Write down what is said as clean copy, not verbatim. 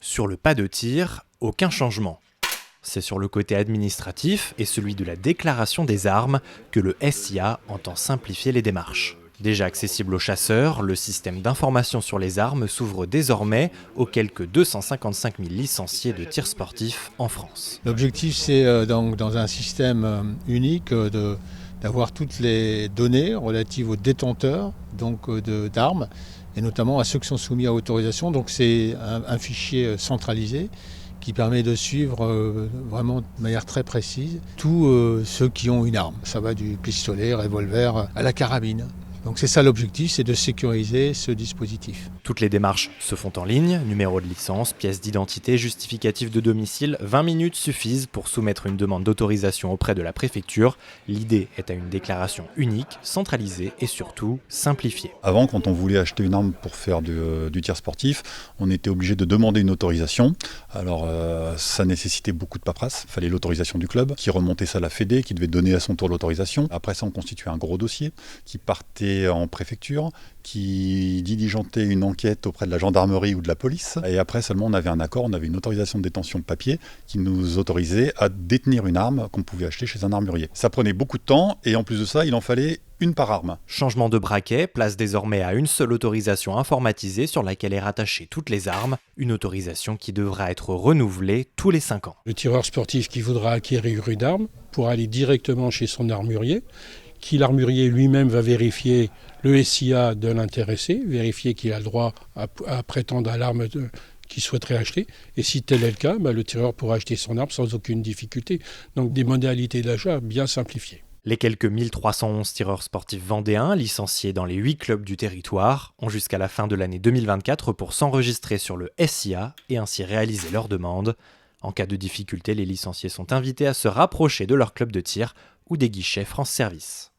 Sur le pas de tir, aucun changement. C'est sur le côté administratif et celui de la déclaration des armes que le SIA entend simplifier les démarches. Déjà accessible aux chasseurs, le système d'information sur les armes s'ouvre désormais aux quelques 255 000 licenciés de tir sportif en France. L'objectif, c'est dans un système unique d'avoir toutes les données relatives aux détenteurs d'armes et notamment à ceux qui sont soumis à autorisation. Donc c'est un fichier centralisé qui permet de suivre vraiment de manière très précise tous ceux qui ont une arme. Ça va du pistolet, revolver à la carabine. Donc c'est ça l'objectif, c'est de sécuriser ce dispositif. Toutes les démarches se font en ligne, numéro de licence, pièce d'identité, justificatif de domicile, 20 minutes suffisent pour soumettre une demande d'autorisation auprès de la préfecture. L'idée est à une déclaration unique, centralisée et surtout simplifiée. Avant, quand on voulait acheter une arme pour faire du tir sportif, on était obligé de demander une autorisation. Alors ça nécessitait beaucoup de paperasse, il fallait l'autorisation du club, qui remontait ça à la Fédé, qui devait donner à son tour l'autorisation. Après ça, on constituait un gros dossier qui partait en préfecture, qui diligentait une enquête auprès de la gendarmerie ou de la police. Et après seulement on avait un accord, on avait une autorisation de détention de papier qui nous autorisait à détenir une arme qu'on pouvait acheter chez un armurier. Ça prenait beaucoup de temps et en plus de ça, il en fallait une par arme. Changement de braquet, place désormais à une seule autorisation informatisée sur laquelle est rattachée toutes les armes, une autorisation qui devra être renouvelée tous les 5 ans. Le tireur sportif qui voudra acquérir une arme pourra aller directement chez son armurier, qui l'armurier lui-même va vérifier le SIA de l'intéressé, vérifier qu'il a le droit à prétendre à l'arme qu'il souhaiterait acheter. Et si tel est le cas, le tireur pourra acheter son arme sans aucune difficulté. Donc des modalités d'achat bien simplifiées. Les quelques 1311 tireurs sportifs vendéens, licenciés dans les 8 clubs du territoire, ont jusqu'à la fin de l'année 2024 pour s'enregistrer sur le SIA et ainsi réaliser leur demande. En cas de difficulté, les licenciés sont invités à se rapprocher de leur club de tir ou des guichets France Service.